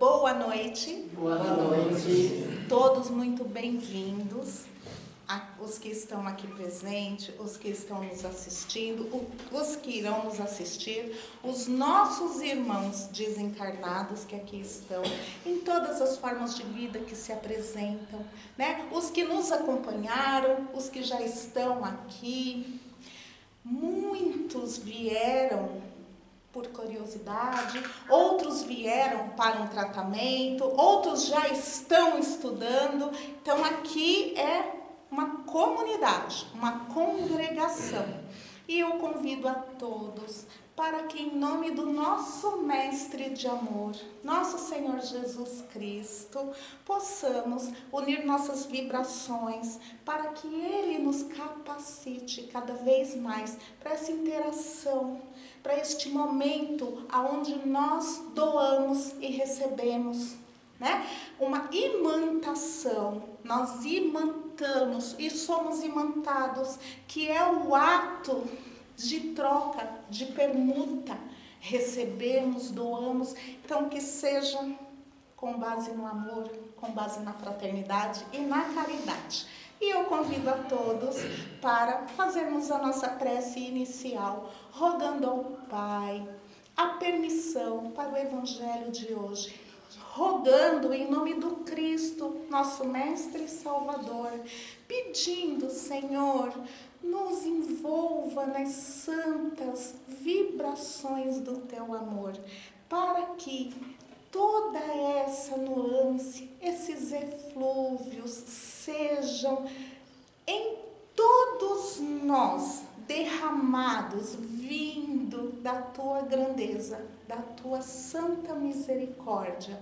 Boa noite. Boa noite. Todos muito bem-vindos. Os que estão aqui presentes, os que estão nos assistindo, os que irão nos assistir, os nossos irmãos desencarnados que aqui estão, em todas as formas de vida que se apresentam, né? Os que nos acompanharam, os que já estão aqui. Muitos vieram por curiosidade, outros vieram para um tratamento, outros já estão estudando. Então aqui é uma comunidade, uma congregação. E eu convido a todos para que, em nome do nosso Mestre de amor, nosso Senhor Jesus Cristo, possamos unir nossas vibrações para que Ele nos capacite cada vez mais para essa interação, para este momento onde nós doamos e recebemos, né? Uma imantação, nós imantamos e somos imantados, que é o ato de troca, de permuta, recebemos, doamos, então que seja com base no amor, com base na fraternidade e na caridade. E eu convido a todos para fazermos a nossa prece inicial, rogando ao Pai a permissão para o Evangelho de hoje, rogando em nome do Cristo, nosso Mestre e Salvador, pedindo, Senhor, nos envolva nas santas vibrações do Teu amor, para que toda essa nuance, esses eflúvios sejam em todos nós derramados, vindo da Tua grandeza, da Tua santa misericórdia.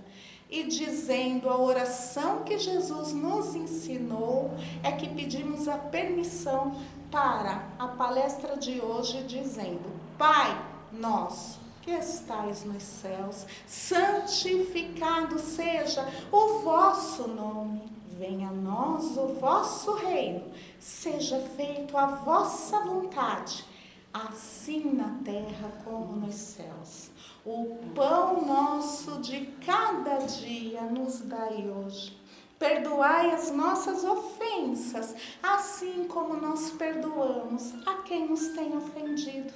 E dizendo a oração que Jesus nos ensinou, é que pedimos a permissão para a palestra de hoje, dizendo: Pai nosso, que estais nos céus, santificado seja o vosso nome. Venha a nós o vosso reino, seja feito a vossa vontade, assim na terra como nos céus. O pão nosso de cada dia nos dai hoje. Perdoai as nossas ofensas, assim como nós perdoamos a quem nos tem ofendido.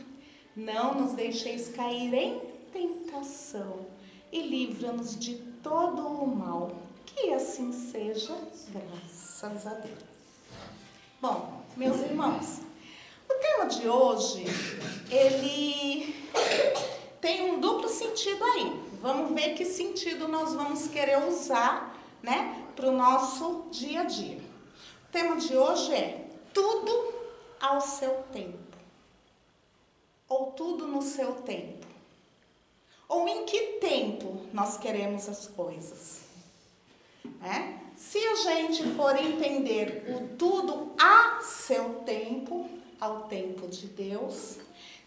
Não nos deixeis cair em tentação e livra-nos de todo o mal. Que assim seja, graças a Deus. Bom, meus irmãos, o tema de hoje, ele tem um duplo sentido aí. Vamos ver que sentido nós vamos querer usar, né, para o nosso dia a dia. O tema de hoje é tudo ao seu tempo. Ou tudo no seu tempo. Ou em que tempo nós queremos as coisas. Né? Se a gente for entender o tudo a seu tempo, ao tempo de Deus,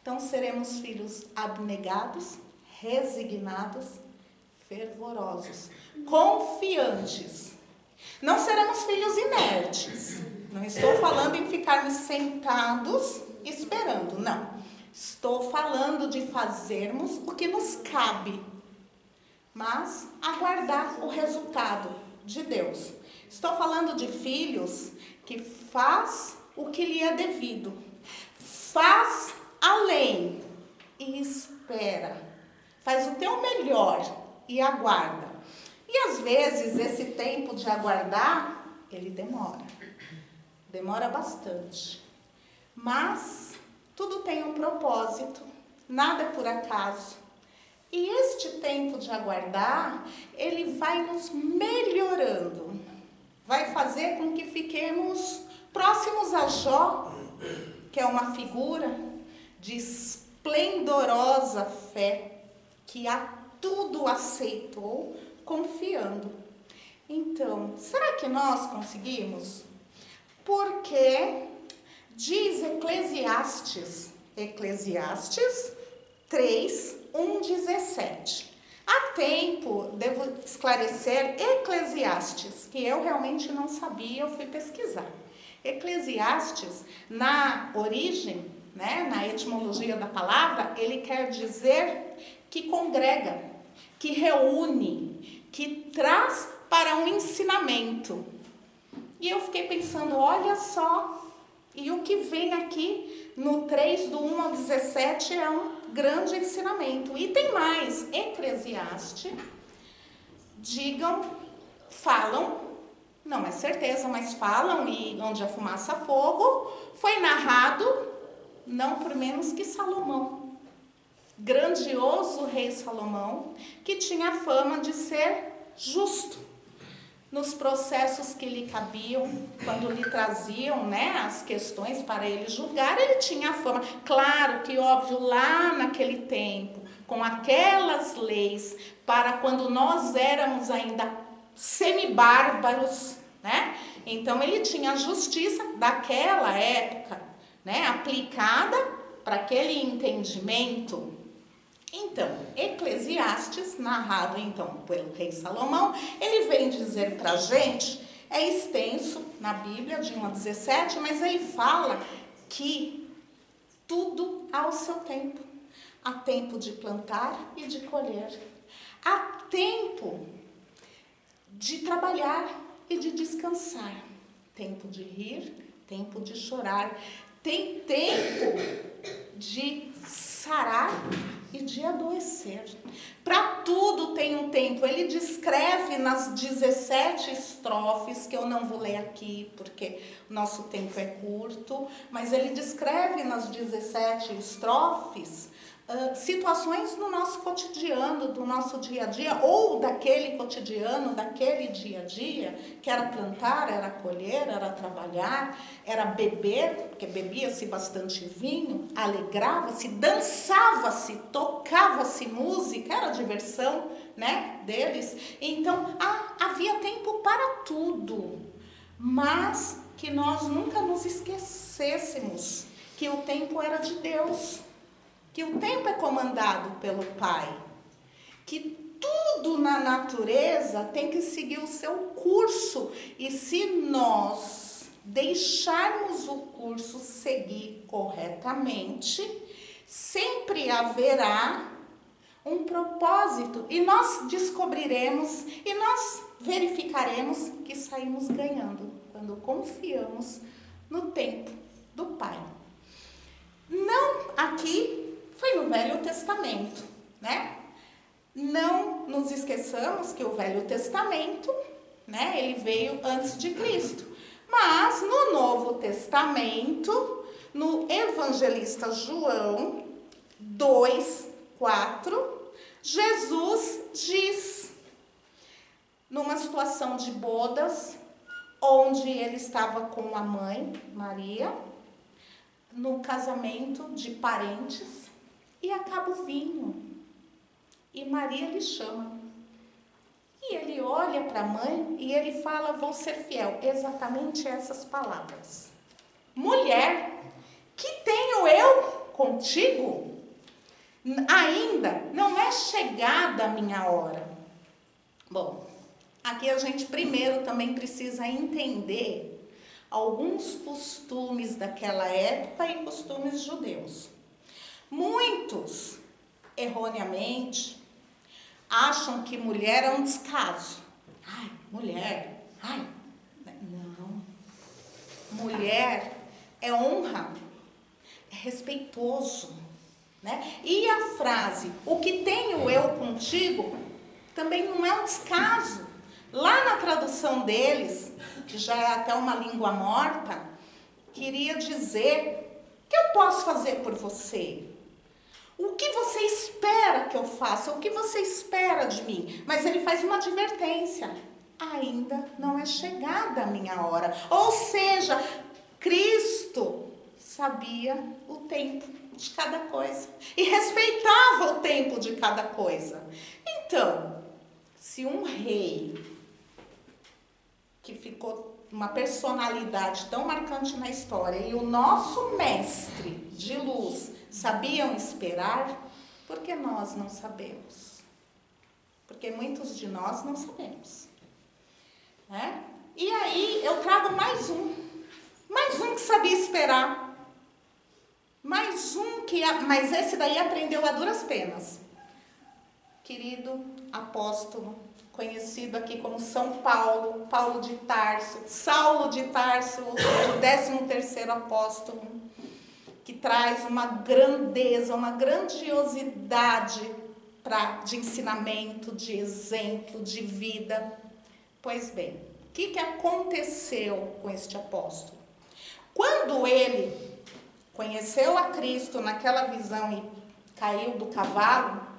então seremos filhos abnegados, resignados, fervorosos, confiantes. Não seremos filhos inertes. Não estou falando em ficarmos sentados esperando, não. Estou falando de fazermos o que nos cabe, mas aguardar o resultado de Deus. Estou falando de filhos que faz o que lhe é devido, faz além e espera, faz o teu melhor e aguarda. E às vezes esse tempo de aguardar, ele demora bastante, mas tudo tem um propósito, nada é por acaso. E este tempo de aguardar, ele vai nos melhorando, vai fazer com que fiquemos próximos a Jó, que é uma figura de esplendorosa fé, que a tudo aceitou, confiando. Então, será que nós conseguimos? Porque diz Eclesiastes 3, 1:17. Há tempo, devo esclarecer, Eclesiastes, que eu realmente não sabia, eu fui pesquisar. Eclesiastes, na origem, né, na etimologia da palavra, ele quer dizer que congrega, que reúne, que traz para um ensinamento. E eu fiquei pensando, olha só, e o que vem aqui no 3, do 1 ao 17, é um grande ensinamento. E tem mais, Eclesiastes, falam, não é certeza, mas falam, e onde a fumaça fogo, foi narrado, não por menos que Salomão. Grandioso rei Salomão, que tinha fama de ser justo nos processos que lhe cabiam, quando lhe traziam, né, as questões para ele julgar, ele tinha fama. Claro que, óbvio, lá naquele tempo, com aquelas leis, para quando nós éramos ainda semibárbaros, né? Então ele tinha a justiça daquela época, né, aplicada para aquele entendimento. Então, Eclesiastes, narrado então pelo rei Salomão, ele vem dizer para a gente, é extenso na Bíblia, de 1 a 17, mas aí fala que tudo ao seu tempo. Há tempo de plantar e de colher. Há tempo de trabalhar e de descansar. Tempo de rir, tempo de chorar. Tem tempo de sarar e de adoecer. Para tudo tem um tempo. Ele descreve nas 17 estrofes, que eu não vou ler aqui porque o nosso tempo é curto, mas ele descreve nas 17 estrofes situações no nosso cotidiano, do nosso dia a dia, ou daquele cotidiano, daquele dia a dia, que era plantar, era colher, era trabalhar, era beber, porque bebia-se bastante vinho, alegrava-se, dançava-se, tocava-se música, era a diversão, né, deles. Então, havia tempo para tudo, mas que nós nunca nos esquecêssemos que o tempo era de Deus. Que o tempo é comandado pelo Pai, que tudo na natureza tem que seguir o seu curso, e se nós deixarmos o curso seguir corretamente, sempre haverá um propósito, e nós descobriremos e nós verificaremos que saímos ganhando quando confiamos no tempo do Pai. Não aqui. Foi no Velho Testamento, né? Não nos esqueçamos que o Velho Testamento, né, ele veio antes de Cristo. Mas no Novo Testamento, no Evangelista João 2:4, Jesus diz, numa situação de bodas, onde ele estava com a mãe, Maria, no casamento de parentes, e acaba o vinho. E Maria lhe chama. E ele olha para a mãe e ele fala, vou ser fiel. Exatamente essas palavras. Mulher, que tenho eu contigo? Ainda não é chegada a minha hora. Bom, aqui a gente primeiro também precisa entender alguns costumes daquela época e costumes judeus. Muitos, erroneamente, acham que mulher é um descaso. Ai, mulher, ai. Não. Mulher é honra, é respeitoso, né? E a frase, o que tenho eu contigo, também não é um descaso. Lá na tradução deles, que já é até uma língua morta, queria dizer, o que eu posso fazer por você? O que você espera que eu faça? O que você espera de mim? Mas ele faz uma advertência. Ainda não é chegada a minha hora. Ou seja, Cristo sabia o tempo de cada coisa. E respeitava o tempo de cada coisa. Então, se um rei que ficou uma personalidade tão marcante na história e o nosso mestre de luz sabiam esperar, por que nós não sabemos? Porque muitos de nós não sabemos, né? E aí eu trago mais um que sabia esperar, mas esse daí aprendeu a duras penas, querido apóstolo, conhecido aqui como São Paulo, Paulo de Tarso, Saulo de Tarso, ou seja, o 13º apóstolo, que traz uma grandeza, uma grandiosidade de ensinamento, de exemplo, de vida. Pois bem, o que aconteceu com este apóstolo? Quando ele conheceu a Cristo naquela visão e caiu do cavalo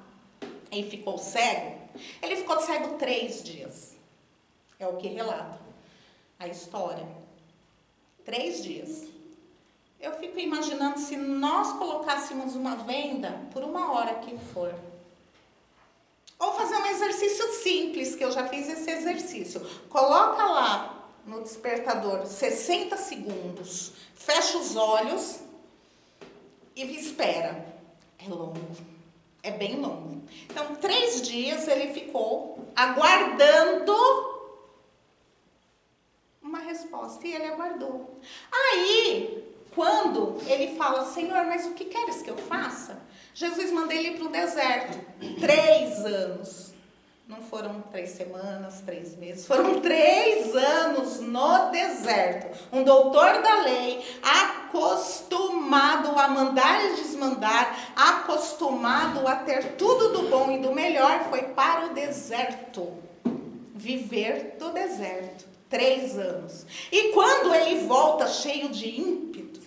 e ficou cego, ele ficou cego 3 dias. É o que relata a história. 3 dias. Eu fico imaginando se nós colocássemos uma venda por 1 hora que for. Ou fazer um exercício simples, que eu já fiz esse exercício. Coloca lá no despertador 60 segundos, fecha os olhos e espera. É longo, é bem longo. Então, 3 dias ele ficou aguardando uma resposta, e ele aguardou. Aí, quando ele fala, Senhor, mas o que queres que eu faça? Jesus manda ele para o deserto. 3 anos. Não foram 3 semanas, 3 meses. Foram 3 anos no deserto. Um doutor da lei, acostumado a mandar e desmandar, acostumado a ter tudo do bom e do melhor, foi para o deserto. Viver do deserto. 3 anos. E quando ele volta cheio de ímpeto,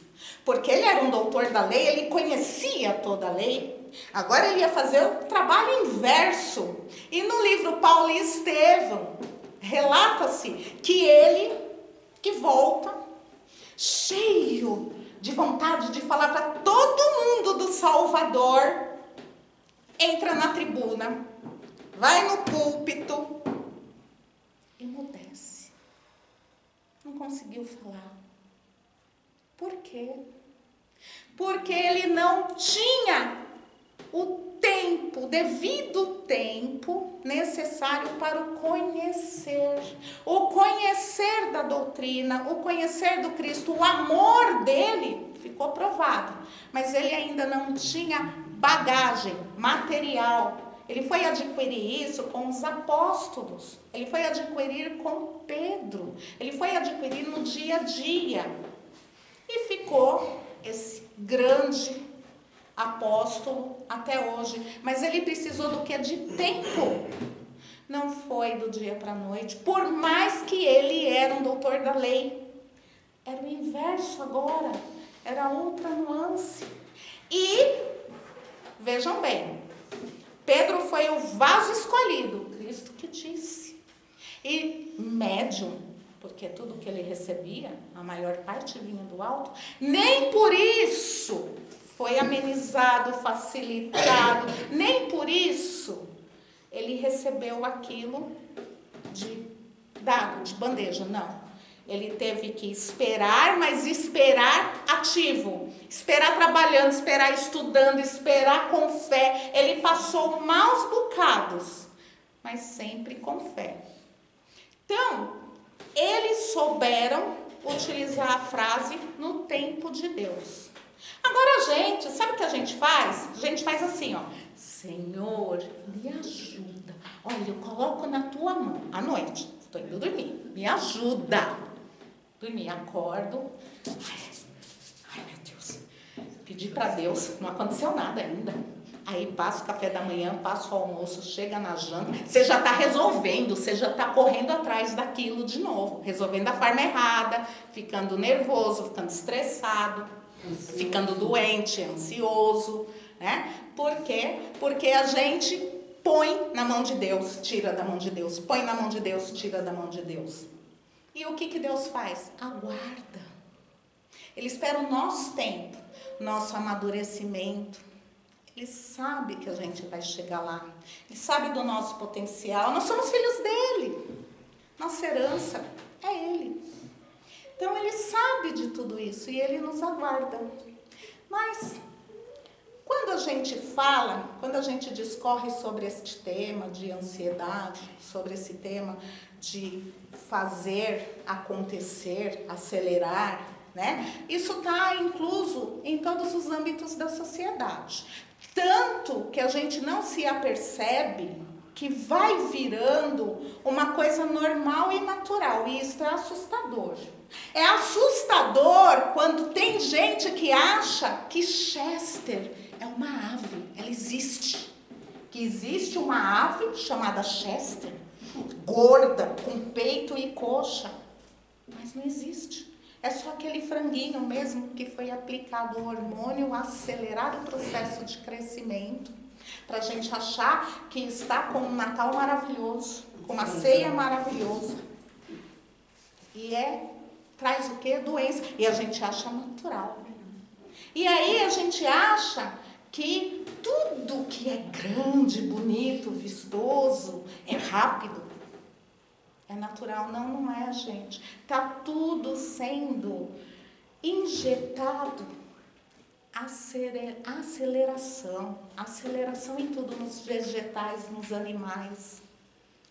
porque ele era um doutor da lei, ele conhecia toda a lei, agora ele ia fazer o trabalho inverso. E no livro Paulo e Estevão, relata-se que ele, que volta, cheio de vontade de falar para todo mundo do Salvador, entra na tribuna, vai no púlpito, emudece. Não conseguiu falar. Por quê? Porque ele não tinha o tempo, o devido tempo necessário para o conhecer da doutrina, o conhecer do Cristo, o amor dele ficou provado, mas ele ainda não tinha bagagem material. Ele foi adquirir isso com os apóstolos, ele foi adquirir com Pedro, ele foi adquirir no dia a dia. E ficou esse grande apóstolo até hoje. Mas ele precisou do que? De tempo. Não foi do dia para a noite. Por mais que ele era um doutor da lei. Era o inverso agora. Era outra nuance. E, vejam bem, Pedro foi o vaso escolhido. Cristo que disse. E médium, porque tudo que ele recebia, a maior parte vinha do alto, nem por isso foi amenizado, facilitado, nem por isso ele recebeu aquilo dado, de bandeja, não. Ele teve que esperar, mas esperar ativo, esperar trabalhando, esperar estudando, esperar com fé. Ele passou maus bocados, mas sempre com fé. Então, eles souberam utilizar a frase no tempo de Deus. Agora a gente, sabe o que a gente faz? A gente faz assim, ó. Senhor, me ajuda. Olha, eu coloco na tua mão. À noite, estou indo dormir. Me ajuda. Dormir, acordo. Ai, meu Deus. Pedi para Deus, não aconteceu nada ainda. Aí passa o café da manhã, passa o almoço, chega na janta, você já está resolvendo, você já está correndo atrás daquilo de novo, resolvendo da forma errada, ficando nervoso, ficando estressado, ficando doente, ansioso, né? Por quê? Porque a gente põe na mão de Deus, tira da mão de Deus, põe na mão de Deus, tira da mão de Deus. E o que Deus faz? Aguarda. Ele espera o nosso tempo, nosso amadurecimento. Ele sabe que a gente vai chegar lá. Ele sabe do nosso potencial. Nós somos filhos dele. Nossa herança é ele. Então, ele sabe de tudo isso e ele nos aguarda. Mas, quando a gente fala, quando a gente discorre sobre este tema de ansiedade, sobre esse tema de fazer acontecer, acelerar, né? Isso está incluso em todos os âmbitos da sociedade. Tanto que a gente não se apercebe que vai virando uma coisa normal e natural. E isso é assustador. É assustador quando tem gente que acha que Chester é uma ave. Ela existe. Que existe uma ave chamada Chester, gorda, com peito e coxa. Mas não existe. É só aquele franguinho mesmo que foi aplicado o hormônio, acelerar o processo de crescimento, para a gente achar que está com um Natal maravilhoso, com uma ceia maravilhosa. E traz o quê? Doença. E a gente acha natural. E aí a gente acha que tudo que é grande, bonito, vistoso, é rápido. É natural. Não, não é, gente. Está tudo sendo injetado. Aceleração em tudo, nos vegetais, nos animais.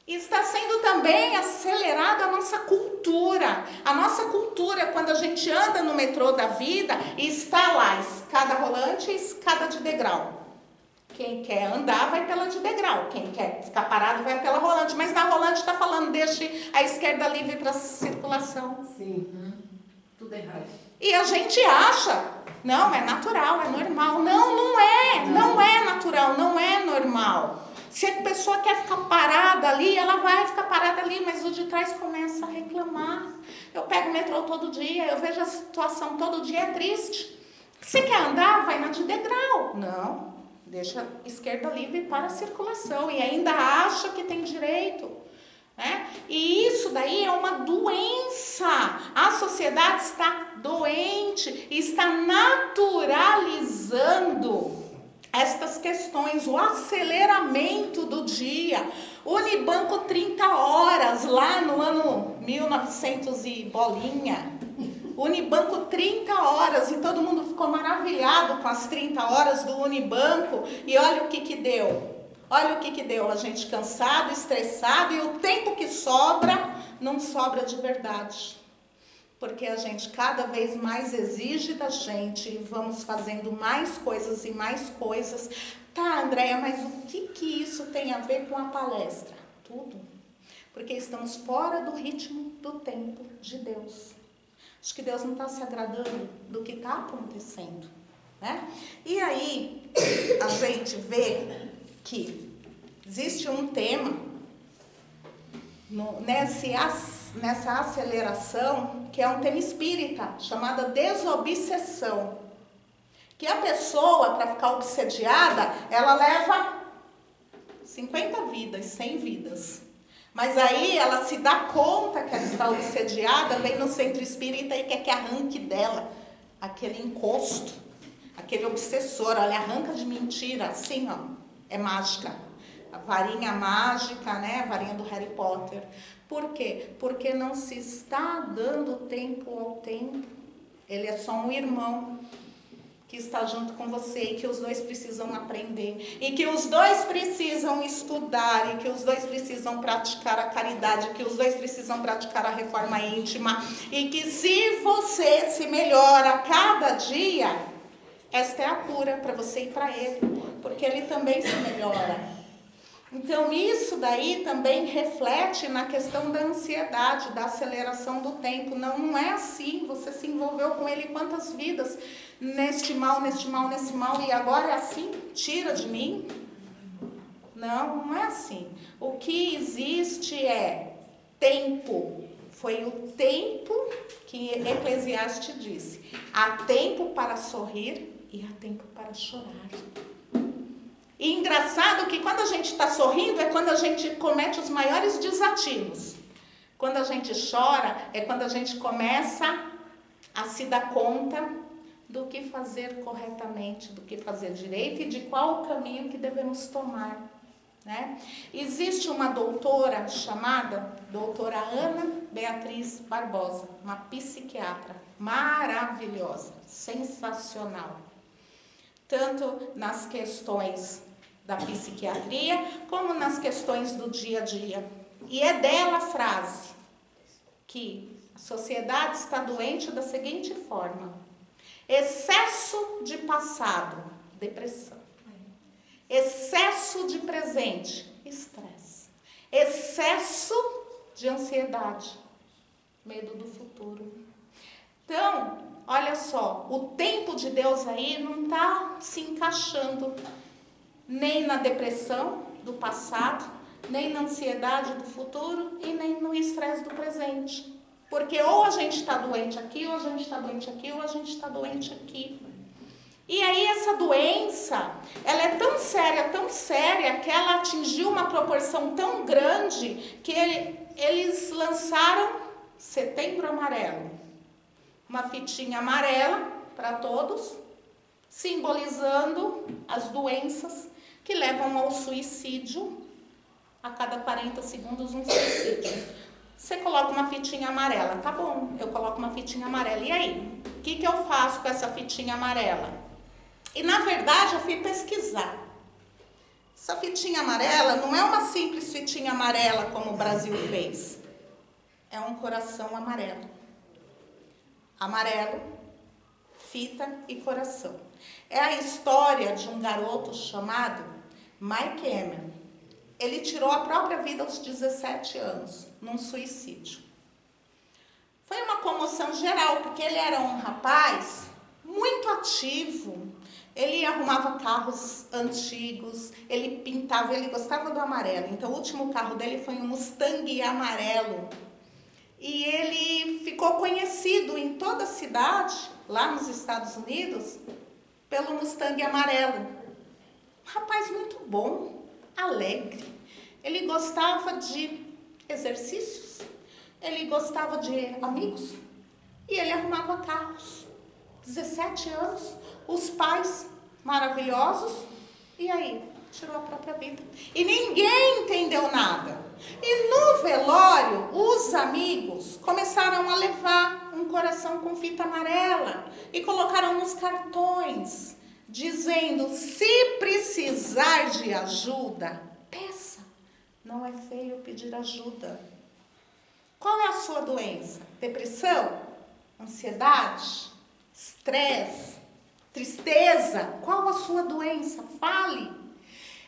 E está sendo também acelerada a nossa cultura. A nossa cultura, quando a gente anda no metrô da vida, está lá, escada rolante e escada de degrau. Quem quer andar vai pela de degrau, quem quer ficar parado vai pela rolante. Mas na rolante está falando, deixe a esquerda livre para circulação. Sim, tudo errado. E a gente acha, não, é natural, é normal. Não, não é. Não é natural, não é normal. Se a pessoa quer ficar parada ali, ela vai ficar parada ali, mas o de trás começa a reclamar. Eu pego o metrô todo dia, eu vejo a situação todo dia, é triste. Você quer andar? Vai na de degrau. Não, deixa a esquerda livre para a circulação e ainda acha que tem direito. Né? E isso daí é uma doença. A sociedade está doente, está naturalizando estas questões, o aceleramento do dia. Unibanco 30 horas, lá no ano 1900 e bolinha. Unibanco 30 horas, e todo mundo ficou maravilhado com as 30 horas do Unibanco. E olha o que deu. Olha o que deu, a gente cansado, estressado, e o tempo que sobra, não sobra de verdade. Porque a gente cada vez mais exige da gente, e vamos fazendo mais coisas e mais coisas. Tá, Andréia, mas o que isso tem a ver com a palestra? Tudo. Porque estamos fora do ritmo do tempo de Deus. Acho que Deus não está se agradando do que está acontecendo. Né? E aí, a gente vê que existe um tema nessa aceleração, que é um tema espírita, chamada desobsessão. Que a pessoa, para ficar obsediada, ela leva 50 vidas, 100 vidas. Mas aí ela se dá conta que ela está obsediada, vem no centro espírita e quer que arranque dela aquele encosto, aquele obsessor. Olha, arranca de mentira, assim, ó, é mágica. A varinha mágica, né? A varinha do Harry Potter. Por quê? Porque não se está dando tempo ao tempo. Ele é só um irmão que está junto com você e que os dois precisam aprender. E que os dois precisam estudar. E que os dois precisam praticar a caridade. Que os dois precisam praticar a reforma íntima. E que se você se melhora a cada dia, esta é a cura para você e para ele. Porque ele também se melhora. Então, isso daí também reflete na questão da ansiedade, da aceleração do tempo. Não, não é assim. Você se envolveu com ele quantas vidas? Neste mal, e agora é assim? Tira de mim? Não, não é assim. O que existe é tempo. Foi o tempo que Eclesiastes disse. Há tempo para sorrir e há tempo para chorar. E engraçado que quando a gente está sorrindo é quando a gente comete os maiores desatinos. Quando a gente chora é quando a gente começa a se dar conta do que fazer corretamente, do que fazer direito e de qual o caminho que devemos tomar. Né? Existe uma doutora chamada doutora Ana Beatriz Barbosa, uma psiquiatra maravilhosa, sensacional. Tanto nas questões da psiquiatria, como nas questões do dia a dia. E é dela a frase, que a sociedade está doente da seguinte forma: excesso de passado, depressão. Excesso de presente, estresse. Excesso de ansiedade, medo do futuro. Então, olha só, o tempo de Deus aí não está se encaixando nem na depressão do passado, nem na ansiedade do futuro e nem no estresse do presente. Porque ou a gente está doente aqui, ou a gente está doente aqui, ou a gente está doente aqui. E aí essa doença, ela é tão séria, que ela atingiu uma proporção tão grande que eles lançaram Setembro Amarelo. Uma fitinha amarela para todos, simbolizando as doenças que levam ao suicídio. A cada 40 segundos um suicídio. Você coloca uma fitinha amarela, tá bom, eu coloco uma fitinha amarela. E aí? O que eu faço com essa fitinha amarela? E na verdade eu fui pesquisar. Essa fitinha amarela não é uma simples fitinha amarela como o Brasil fez. É um coração amarelo. Amarelo, fita e coração. É a história de um garoto chamado Mike Emmer. Ele tirou a própria vida aos 17 anos, num suicídio. Foi uma comoção geral, porque ele era um rapaz muito ativo. Ele arrumava carros antigos, ele pintava, ele gostava do amarelo. Então, o último carro dele foi um Mustang amarelo. E ele ficou conhecido em toda a cidade, lá nos Estados Unidos, pelo Mustang amarelo. Um rapaz muito bom, alegre. Ele gostava de exercícios, ele gostava de amigos e ele arrumava carros. 17 anos, os pais maravilhosos, e aí? Tirou a própria vida. E ninguém entendeu nada. E no velório, os amigos começaram a levar um coração com fita amarela e colocaram nos cartões, dizendo: se precisar de ajuda, peça. Não é feio pedir ajuda. Qual é a sua doença? Depressão? Ansiedade? Estresse? Tristeza? Qual a sua doença? Fale.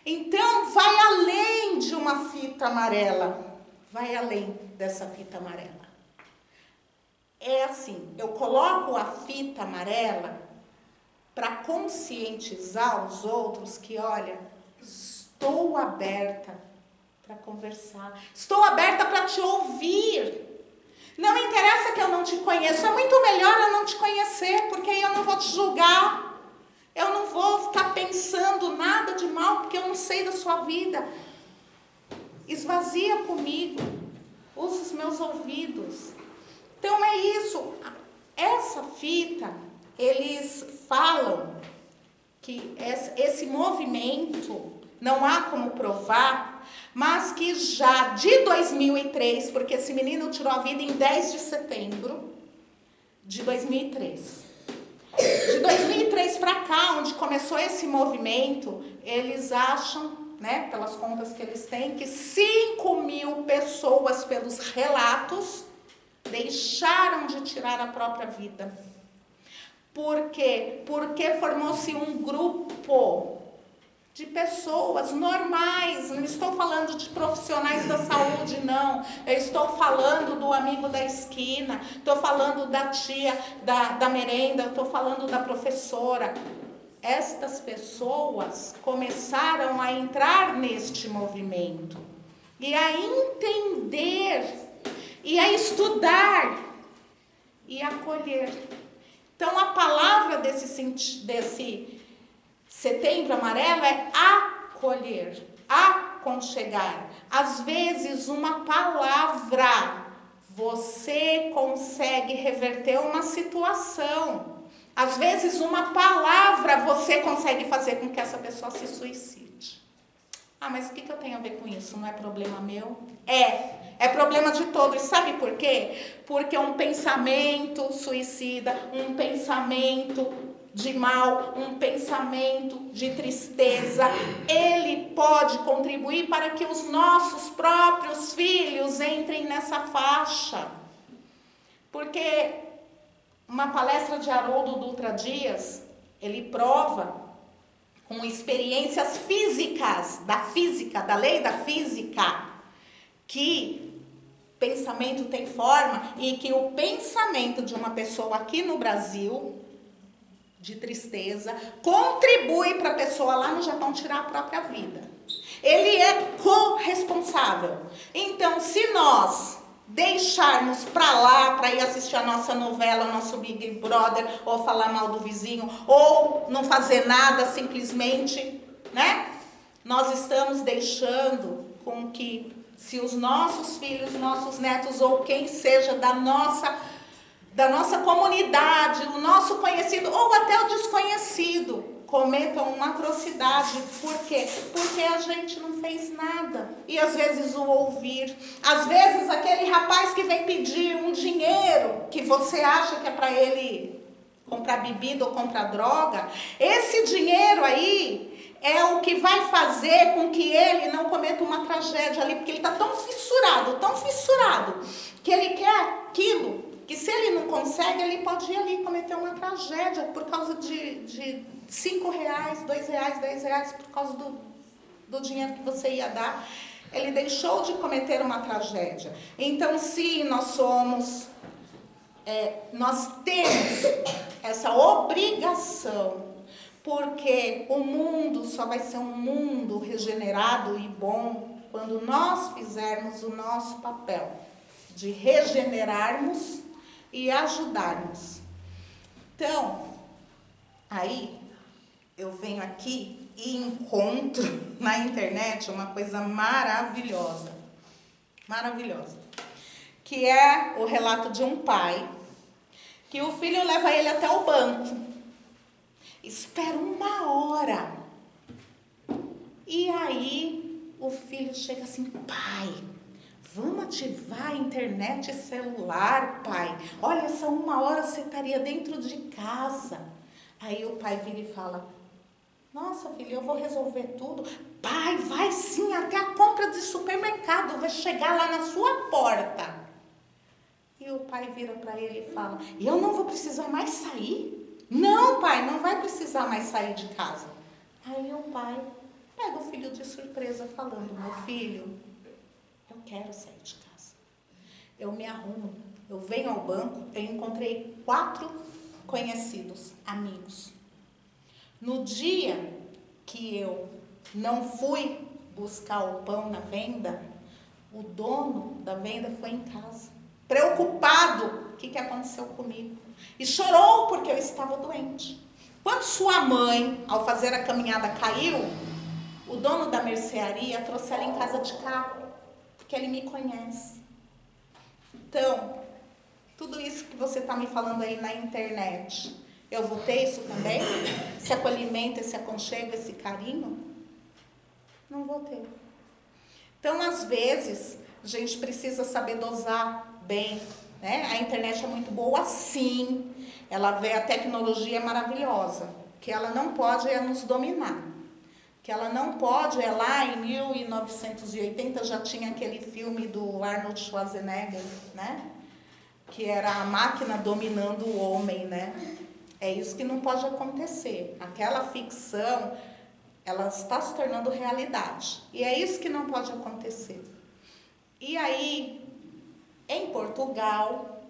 Então, vai além de uma fita amarela. Vai além dessa fita amarela. É assim, eu coloco a fita amarela para conscientizar os outros que, olha, estou aberta para conversar. Estou aberta para te ouvir. Não interessa que eu não te conheça. É muito melhor eu não te conhecer, porque aí eu não vou te julgar. Eu não vou ficar pensando nada de mal, porque eu não sei da sua vida. Esvazia comigo. Usa os meus ouvidos. Então é isso. Essa fita, eles falam que esse movimento, não há como provar, mas que já de 2003, porque esse menino tirou a vida em 10 de setembro de 2003. De 2003 para cá, onde começou esse movimento, eles acham, né, pelas contas que eles têm, que 5.000 pessoas, pelos relatos, deixaram de tirar a própria vida. Por quê? Porque formou-se um grupo de pessoas normais. Não estou falando de profissionais da saúde, não. Eu estou falando do amigo da esquina, estou falando da tia da merenda, estou falando da professora. Estas pessoas começaram a entrar neste movimento e a entender, e a estudar, e acolher. Então, a palavra desse Setembro Amarelo é acolher, aconchegar. Às vezes, uma palavra, você consegue reverter uma situação. Às vezes, uma palavra, você consegue fazer com que essa pessoa se suicide. Ah, mas o que eu tenho a ver com isso? Não é problema meu? É problema de todos. Sabe por quê? Porque um pensamento suicida, um pensamento de mal, um pensamento de tristeza, ele pode contribuir para que os nossos próprios filhos entrem nessa faixa. Porque uma palestra de Haroldo Dutra Dias, ele prova com experiências físicas, da lei da física, que pensamento tem forma e que o pensamento de uma pessoa aqui no Brasil, de tristeza, contribui para a pessoa lá no Japão tirar a própria vida. Ele é corresponsável. Então, se nós deixarmos para lá, para ir assistir a nossa novela, nosso Big Brother, ou falar mal do vizinho, ou não fazer nada, simplesmente, né? Nós estamos deixando com que, se os nossos filhos, nossos netos, ou quem seja da nossa comunidade, o nosso conhecido, ou até o desconhecido, cometam uma atrocidade. Por quê? Porque a gente não fez nada. E às vezes o ouvir, às vezes aquele rapaz que vem pedir um dinheiro que você acha que é para ele comprar bebida ou comprar droga, esse dinheiro aí é o que vai fazer com que ele não cometa uma tragédia ali, porque ele está tão fissurado, que ele quer aquilo, que se ele não consegue, ele pode ir ali cometer uma tragédia por causa de 5 reais, 2 reais, 10 reais, por causa do dinheiro que você ia dar. Ele deixou de cometer uma tragédia. Então, se nós nós temos essa obrigação, porque o mundo só vai ser um mundo regenerado e bom quando nós fizermos o nosso papel de regenerarmos e ajudarmos. Então, aí eu venho aqui e encontro na internet uma coisa maravilhosa, que é o relato de um pai, que o filho leva ele até o banco, espera 1 hora, e aí o filho chega assim: pai, vamos ativar a internet celular, pai. Olha, essa 1 hora você estaria dentro de casa. Aí o pai vira e fala: nossa, filho, eu vou resolver tudo. Pai, vai sim, até a compra de supermercado vai chegar lá na sua porta. E o pai vira para ele e fala: eu não vou precisar mais sair? Não, pai, não vai precisar mais sair de casa. Aí o pai pega o filho de surpresa falando: meu filho, eu quero sair de casa. Eu me arrumo, eu venho ao banco, eu encontrei 4 conhecidos, amigos. No dia que eu não fui buscar o pão na venda, o dono da venda foi em casa, preocupado, o que aconteceu comigo? E chorou porque eu estava doente. Quando sua mãe, ao fazer a caminhada, caiu, o dono da mercearia trouxe ela em casa de carro, porque ele me conhece. Então, tudo isso que você está me falando aí na internet, eu vou ter isso também? Esse acolhimento, esse aconchego, esse carinho? Não vou ter. Então, às vezes, a gente precisa saber dosar bem, né? A internet é muito boa, sim. Ela vê, a tecnologia é maravilhosa. O que ela não pode é nos dominar. O que ela não pode é, lá em 1980, já tinha aquele filme do Arnold Schwarzenegger, né? Que era a máquina dominando o homem, né? É isso que não pode acontecer. Aquela ficção, ela está se tornando realidade. E é isso que não pode acontecer. E aí, em Portugal,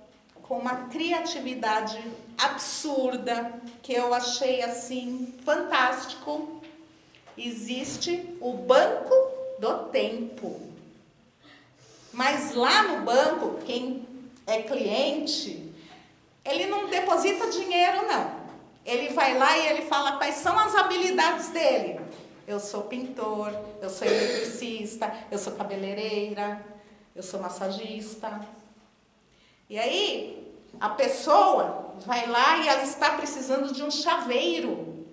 com uma criatividade absurda, que eu achei assim fantástico, existe o Banco do Tempo. Mas lá no banco, quem é cliente, ele não deposita dinheiro, não. Ele vai lá e ele fala quais são as habilidades dele. Eu sou pintor, eu sou eletricista, eu sou cabeleireira, eu sou massagista. E aí, a pessoa vai lá e ela está precisando de um chaveiro.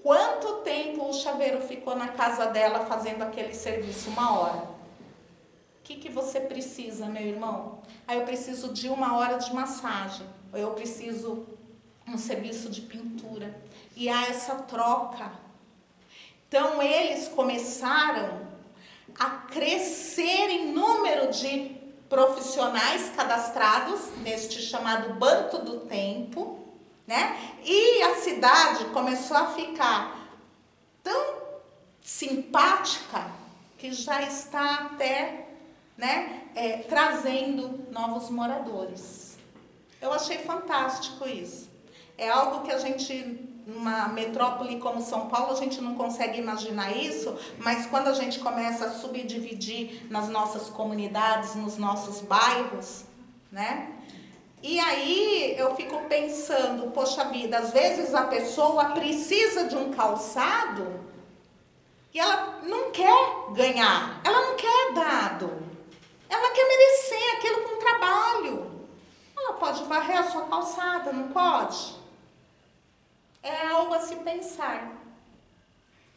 Quanto tempo o chaveiro ficou na casa dela fazendo aquele serviço? 1 hora. O que você precisa, meu irmão? Eu preciso de 1 hora de massagem. Ou eu preciso um serviço de pintura. E há essa troca. Então, eles começaram a crescer em número de profissionais cadastrados neste chamado Banco do Tempo, né? E a cidade começou a ficar simpática que já está até, trazendo novos moradores. Eu achei fantástico isso. É algo que a gente, numa metrópole como São Paulo, a gente não consegue imaginar isso, mas quando a gente começa a subdividir nas nossas comunidades, nos nossos bairros, né? E aí eu fico pensando, poxa vida, às vezes a pessoa precisa de um calçado e ela não quer ganhar, ela não quer dado, ela quer merecer aquilo com trabalho. Ela pode varrer a sua calçada, não pode? É algo a se pensar.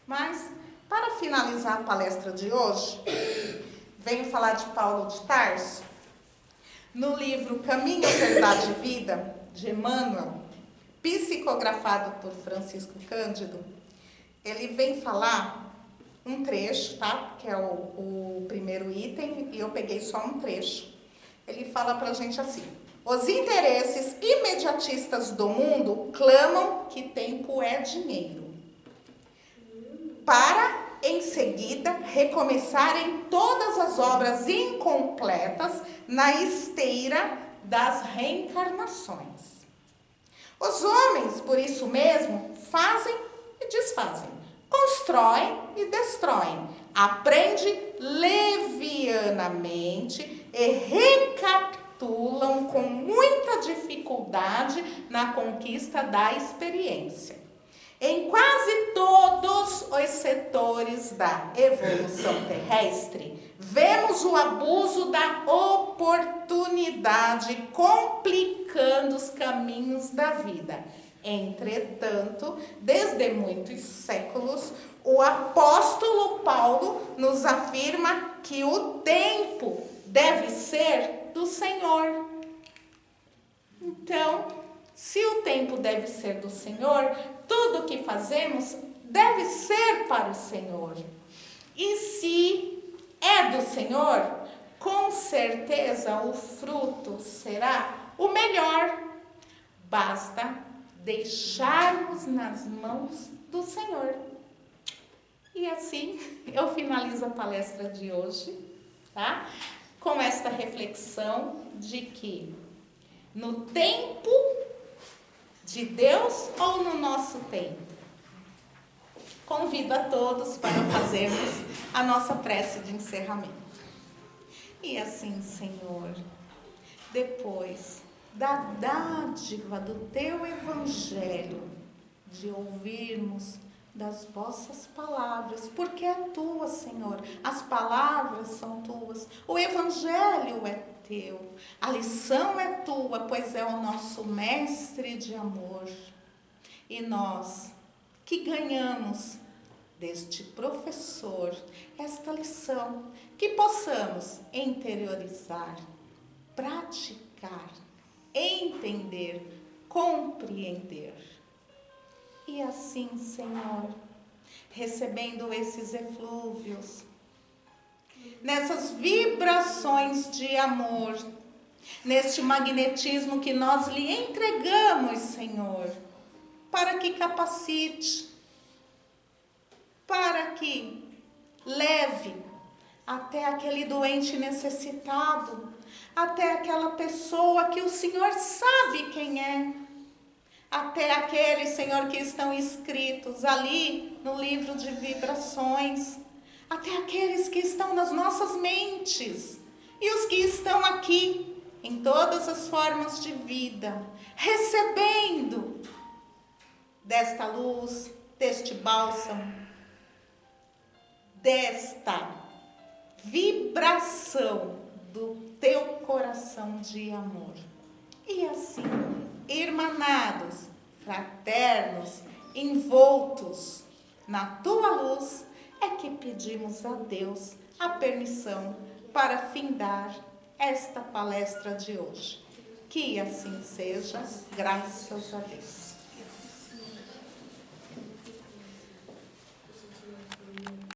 Mas, para finalizar a palestra de hoje, venho falar de Paulo de Tarso. No livro Caminho, Verdade e Vida, de Emmanuel, psicografado por Francisco Cândido, ele vem falar um trecho, tá? Que é o primeiro item, e eu peguei só um trecho. Ele fala pra gente assim: os interesses imediatistas do mundo clamam que tempo é dinheiro, para, em seguida, recomeçarem todas as obras incompletas na esteira das reencarnações. Os homens, por isso mesmo, fazem e desfazem, constroem e destroem, aprendem levianamente e recapitulam com muita dificuldade na conquista da experiência. Em quase todos os setores da evolução terrestre, vemos o abuso da oportunidade complicando os caminhos da vida. Entretanto, desde muitos séculos, o apóstolo Paulo nos afirma que o tempo deve ser do Senhor. Então, se o tempo deve ser do Senhor, tudo o que fazemos deve ser para o Senhor. E se é do Senhor, com certeza o fruto será o melhor. Basta deixarmos nas mãos do Senhor. E assim eu finalizo a palestra de hoje, tá? Com esta reflexão de que no tempo de Deus ou no nosso tempo? Convido a todos para fazermos a nossa prece de encerramento. E assim, Senhor, depois da dádiva do Teu Evangelho, de ouvirmos das vossas palavras, porque é Tua, Senhor, as palavras são Tuas, o Evangelho é Teu, a lição é Tua, pois é o nosso mestre de amor. E nós, que ganhamos deste professor esta lição, que possamos interiorizar, praticar, entender, compreender. E assim, Senhor, recebendo esses eflúvios, nessas vibrações de amor, neste magnetismo que nós lhe entregamos, Senhor, para que capacite, para que leve até aquele doente necessitado, até aquela pessoa que o Senhor sabe quem é, até aqueles, Senhor, que estão escritos ali no livro de vibrações, até aqueles que estão nas nossas mentes e os que estão aqui em todas as formas de vida, recebendo desta luz, deste bálsamo, desta vibração do teu coração de amor. E assim, irmanados, fraternos, envoltos na tua luz, é que pedimos a Deus a permissão para findar esta palestra de hoje. Que assim seja, graças a Deus.